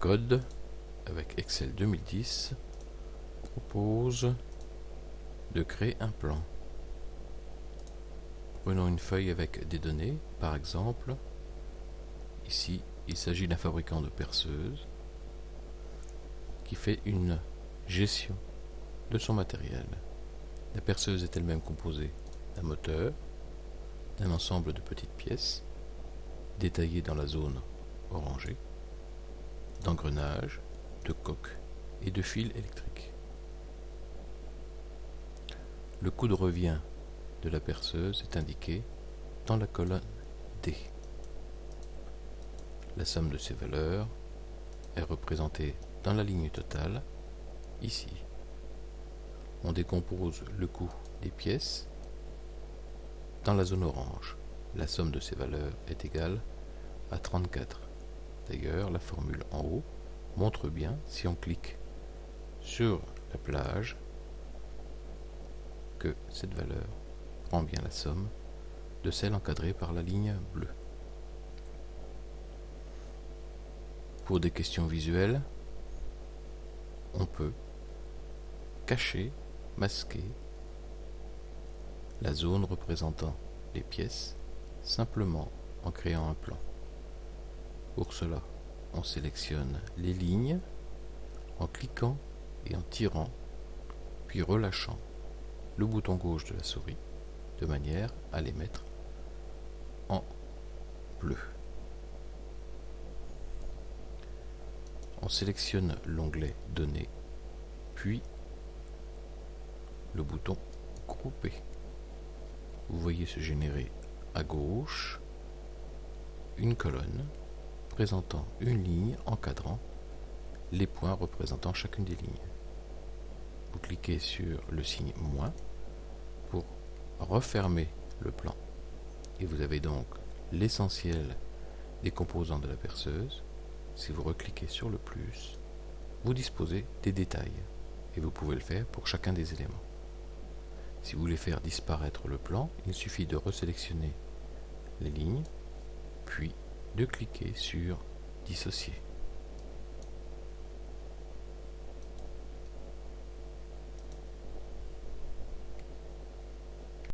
code avec Excel 2010 propose de créer un plan. Prenons une feuille avec des données, par exemple, ici il s'agit d'un fabricant de perceuses qui fait une gestion de son matériel. La perceuse est elle-même composée d'un moteur, d'un ensemble de petites pièces, détaillées dans la zone orangée, d'engrenages, de coques et de fils électriques. Le coût de revient de la perceuse est indiqué dans la colonne D. La somme de ces valeurs est représentée dans la ligne totale, ici. On décompose le coût des pièces dans la zone orange. La somme de ces valeurs est égale à 34. D'ailleurs, la formule en haut montre bien, si on clique sur la plage, que cette valeur prend bien la somme de celle encadrée par la ligne bleue. Pour des questions visuelles, on peut cacher, masquer la zone représentant les pièces simplement en créant un plan. Pour cela, on sélectionne les lignes en cliquant et en tirant, puis relâchant le bouton gauche de la souris de manière à les mettre en bleu. On sélectionne l'onglet Données, puis le bouton Grouper. Vous voyez se générer à gauche une colonne présentant une ligne encadrant les points représentant chacune des lignes. Vous cliquez sur le signe moins pour refermer le plan et vous avez donc l'essentiel des composants de la perceuse. Si vous recliquez sur le plus, vous disposez des détails et vous pouvez le faire pour chacun des éléments. Si vous voulez faire disparaître le plan, il suffit de resélectionner les lignes, puis de cliquer sur Dissocier.